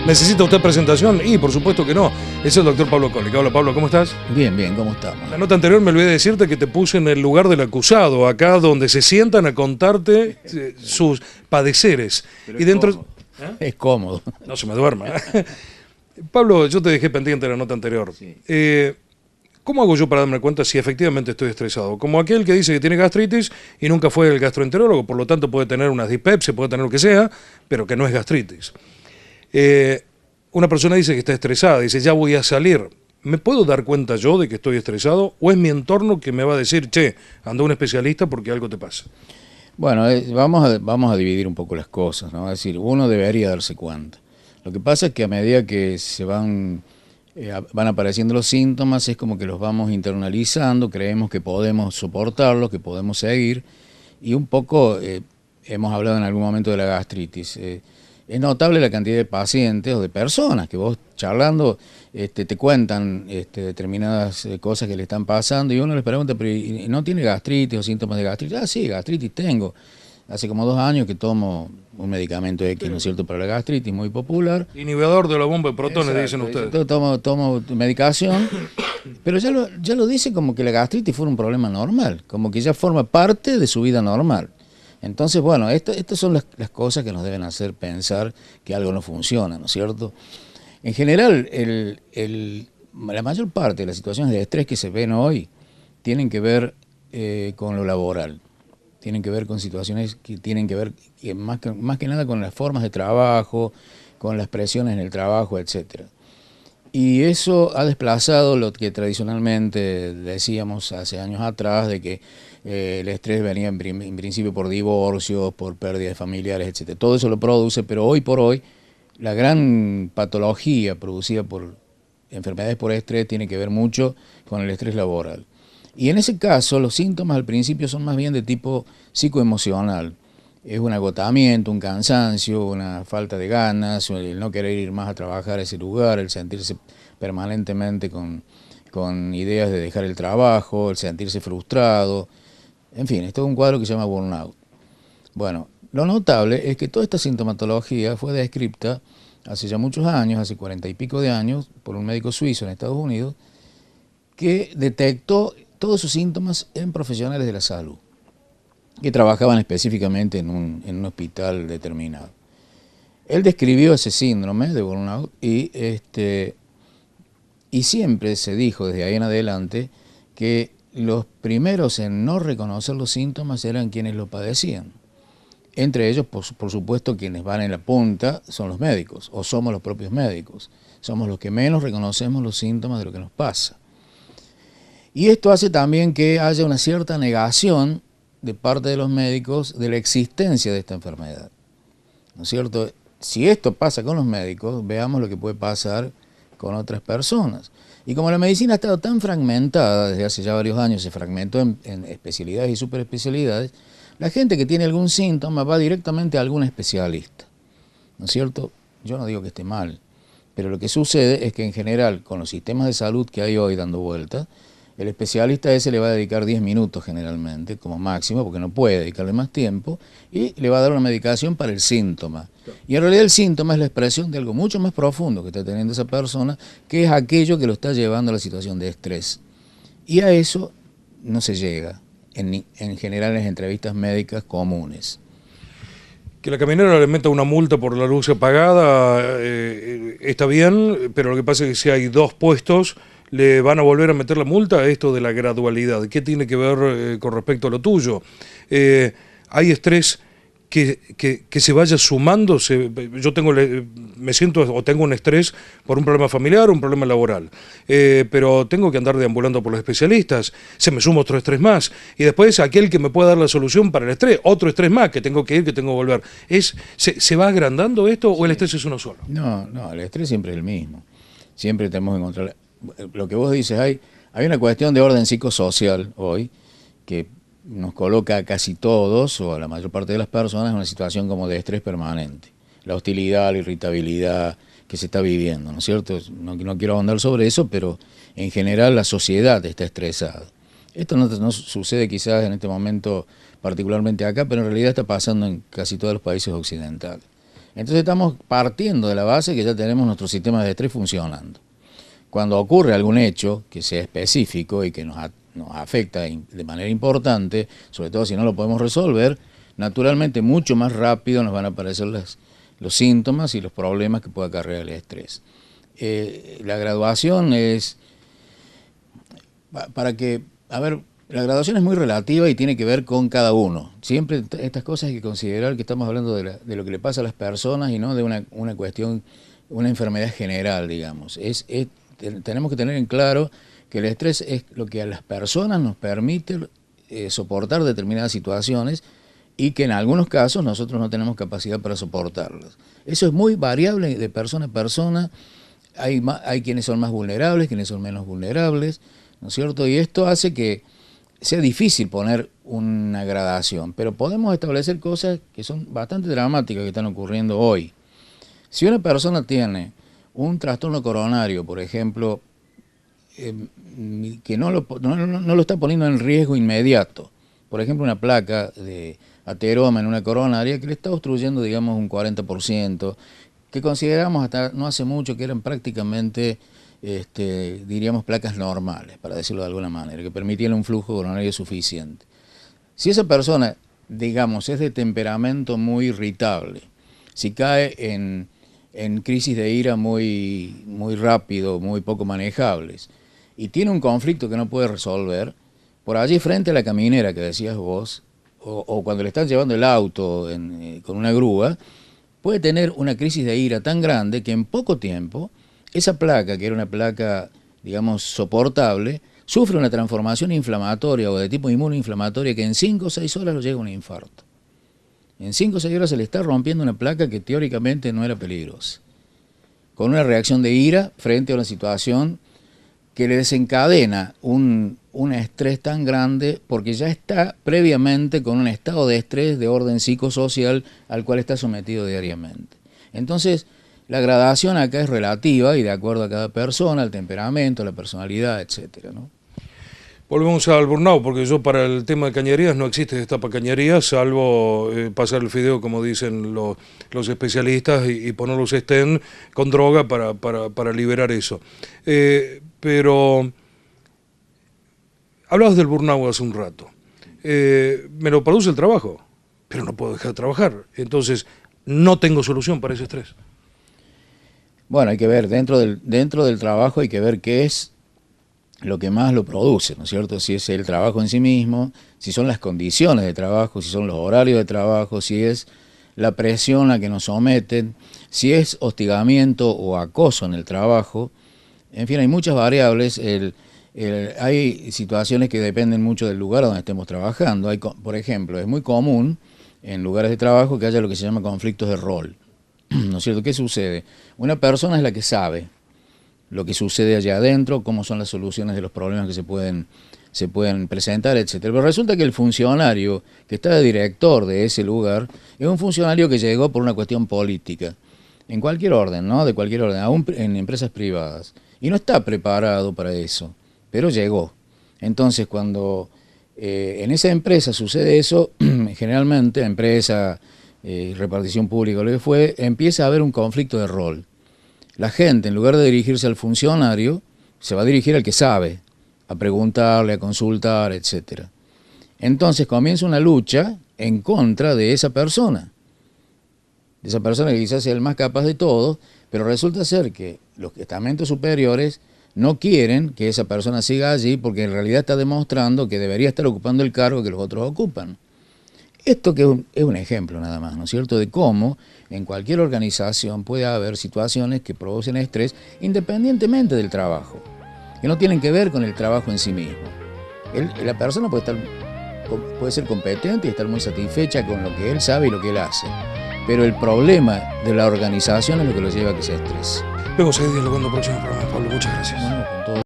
¿Necesita usted presentación? Y por supuesto que no. Es el doctor Pablo Cólica. Hola Pablo, ¿cómo estás? Bien, bien, ¿cómo estamos? La nota anterior me olvidé decirte que te puse en el lugar del acusado, acá donde se sientan a contarte sus padeceres. Pero y dentro... Es cómodo. No se me duerma. Pablo, yo te dejé pendiente la nota anterior. Sí. ¿Cómo hago yo para darme cuenta si efectivamente estoy estresado? Como aquel que dice que tiene gastritis y nunca fue el gastroenterólogo, por lo tanto puede tener una dispepsia, puede tener lo que sea, pero que no es gastritis. Una persona dice que está estresada, dice ya voy a salir. ¿Me puedo dar cuenta yo de que estoy estresado? ¿O es mi entorno que me va a decir, che, anda un especialista porque algo te pasa? Bueno, vamos a dividir un poco las cosas, ¿no? Es decir, uno debería darse cuenta. Lo que pasa es que a medida que se van apareciendo los síntomas, es como que los vamos internalizando, creemos que podemos soportarlos, que podemos seguir, y un poco, hemos hablado en algún momento de la gastritis. Es notable la cantidad de pacientes o de personas que vos charlando te cuentan determinadas cosas que le están pasando y uno les pregunta, pero ¿y no tiene gastritis o síntomas de gastritis? Ah, sí, gastritis tengo. Hace como 2 años que tomo un medicamento X, ¿no es cierto?, para la gastritis, muy popular. Inhibidor de la bomba de protones, Exacto, dicen ustedes. Entonces, tomo medicación, pero ya lo dice como que la gastritis fuera un problema normal, como que ya forma parte de su vida normal. Entonces, bueno, estas son las cosas que nos deben hacer pensar que algo no funciona, ¿no es cierto? En general, la mayor parte de las situaciones de estrés que se ven hoy tienen que ver con lo laboral, tienen que ver con situaciones que tienen que ver más que nada con las formas de trabajo, con las presiones en el trabajo, etcétera. Y eso ha desplazado lo que tradicionalmente decíamos hace años atrás, de que el estrés venía en principio por divorcios, por pérdidas familiares, etc. Todo eso lo produce, pero hoy por hoy la gran patología producida por enfermedades por estrés tiene que ver mucho con el estrés laboral. Y en ese caso los síntomas al principio son más bien de tipo psicoemocional. Es un agotamiento, un cansancio, una falta de ganas, el no querer ir más a trabajar a ese lugar, el sentirse permanentemente con ideas de dejar el trabajo, el sentirse frustrado. En fin, es todo un cuadro que se llama burnout. Bueno, lo notable es que toda esta sintomatología fue descrita hace ya muchos años, hace 40 y pico de años, por un médico suizo en Estados Unidos, que detectó todos sus síntomas en profesionales de la salud, que trabajaban específicamente en un hospital determinado. Él describió ese síndrome de burnout y siempre se dijo desde ahí en adelante que los primeros en no reconocer los síntomas eran quienes lo padecían. Entre ellos, por supuesto, quienes van en la punta son los médicos, o somos los propios médicos. Somos los que menos reconocemos los síntomas de lo que nos pasa. Y esto hace también que haya una cierta negación de parte de los médicos de la existencia de esta enfermedad, ¿no es cierto? Si esto pasa con los médicos, veamos lo que puede pasar con otras personas. Y como la medicina ha estado tan fragmentada, desde hace ya varios años se fragmentó en especialidades y superespecialidades, la gente que tiene algún síntoma va directamente a algún especialista, ¿no es cierto? Yo no digo que esté mal, pero lo que sucede es que en general, con los sistemas de salud que hay hoy dando vueltas, el especialista ese le va a dedicar 10 minutos generalmente, como máximo, porque no puede dedicarle más tiempo, y le va a dar una medicación para el síntoma. Y en realidad el síntoma es la expresión de algo mucho más profundo que está teniendo esa persona, que es aquello que lo está llevando a la situación de estrés. Y a eso no se llega, en general en las entrevistas médicas comunes. Que la camionera le meta una multa por la luz apagada está bien, pero lo que pasa es que si hay 2 puestos, le van a volver a meter la multa a esto de la gradualidad. ¿Qué tiene que ver con respecto a lo tuyo? ¿Hay estrés que se vaya sumando? Yo me siento o tengo un estrés por un problema familiar o un problema laboral, pero tengo que andar deambulando por los especialistas, se me suma otro estrés más, y después aquel que me pueda dar la solución para el estrés, otro estrés más, que tengo que ir, que tengo que volver. ¿Se va agrandando esto o el estrés es uno solo? No, el estrés siempre es el mismo. Siempre tenemos que encontrar... Lo que vos dices, hay una cuestión de orden psicosocial hoy que nos coloca a casi todos o a la mayor parte de las personas en una situación como de estrés permanente. La hostilidad, la irritabilidad que se está viviendo, ¿no es cierto? No quiero ahondar sobre eso, pero en general la sociedad está estresada. Esto no sucede quizás en este momento particularmente acá, pero en realidad está pasando en casi todos los países occidentales. Entonces estamos partiendo de la base que ya tenemos nuestro sistema de estrés funcionando. Cuando ocurre algún hecho que sea específico y que nos afecta de manera importante, sobre todo si no lo podemos resolver, naturalmente mucho más rápido nos van a aparecer los síntomas y los problemas que puede acarrear el estrés. La graduación es, la graduación es muy relativa y tiene que ver con cada uno. Siempre estas cosas hay que considerar que estamos hablando de lo que le pasa a las personas y no de una cuestión, una enfermedad general, digamos. Tenemos que tener en claro que el estrés es lo que a las personas nos permite soportar determinadas situaciones y que en algunos casos nosotros no tenemos capacidad para soportarlas. Eso es muy variable de persona a persona. Hay quienes son más vulnerables, quienes son menos vulnerables, ¿no es cierto? Y esto hace que sea difícil poner una gradación, pero podemos establecer cosas que son bastante dramáticas que están ocurriendo hoy. Si una persona tiene un trastorno coronario, por ejemplo, que no lo está poniendo en riesgo inmediato, por ejemplo una placa de ateroma en una coronaria que le está obstruyendo, digamos, un 40%, que consideramos hasta no hace mucho que eran prácticamente, diríamos, placas normales, para decirlo de alguna manera, que permitían un flujo coronario suficiente. Si esa persona, digamos, es de temperamento muy irritable, si cae en crisis de ira muy rápido, muy poco manejables, y tiene un conflicto que no puede resolver, por allí frente a la caminera que decías vos, o cuando le están llevando el auto con una grúa, puede tener una crisis de ira tan grande que en poco tiempo esa placa, que era una placa, digamos, soportable, sufre una transformación inflamatoria o de tipo inmunoinflamatoria que en 5 o 6 horas lo llega a un infarto. En 5 o 6 horas se le está rompiendo una placa que teóricamente no era peligrosa, con una reacción de ira frente a una situación que le desencadena un estrés tan grande porque ya está previamente con un estado de estrés de orden psicosocial al cual está sometido diariamente. Entonces, la gradación acá es relativa y de acuerdo a cada persona, al temperamento, a la personalidad, etcétera, ¿no? Volvemos al burnout, porque yo para el tema de cañerías no existe destapa cañerías, salvo pasar el fideo, como dicen los especialistas, y poner los estén con droga para liberar eso. Pero hablabas del burnout hace un rato. Me lo produce el trabajo, pero no puedo dejar de trabajar. Entonces, no tengo solución para ese estrés. Bueno, hay que ver, dentro del trabajo hay que ver qué es lo que más lo produce, ¿no es cierto? Si es el trabajo en sí mismo, si son las condiciones de trabajo, si son los horarios de trabajo, si es la presión a que nos someten, si es hostigamiento o acoso en el trabajo. En fin, hay muchas variables. Hay situaciones que dependen mucho del lugar donde estemos trabajando. Por ejemplo, es muy común en lugares de trabajo que haya lo que se llama conflictos de rol, ¿no es cierto? ¿Qué sucede? Una persona es la que sabe lo que sucede allá adentro, cómo son las soluciones de los problemas que se pueden presentar, etcétera. Pero resulta que el funcionario que está de director de ese lugar es un funcionario que llegó por una cuestión política, en cualquier orden, ¿no? De cualquier orden, aún en empresas privadas, y no está preparado para eso, pero llegó. Entonces, cuando en esa empresa sucede eso, generalmente, empresa, repartición pública, lo que fue, empieza a haber un conflicto de rol. La gente, en lugar de dirigirse al funcionario, se va a dirigir al que sabe, a preguntarle, a consultar, etc. Entonces comienza una lucha en contra de esa persona que quizás sea el más capaz de todos, pero resulta ser que los estamentos superiores no quieren que esa persona siga allí porque en realidad está demostrando que debería estar ocupando el cargo que los otros ocupan. Esto que es un ejemplo nada más, ¿no es cierto?, de cómo en cualquier organización puede haber situaciones que producen estrés independientemente del trabajo, que no tienen que ver con el trabajo en sí mismo. La persona puede ser competente y estar muy satisfecha con lo que él sabe y lo que él hace, pero el problema de la organización es lo que lo lleva a que se estrese. Luego seguir dialogando en el próximo programa, Pablo. Muchas gracias. Bueno, con todo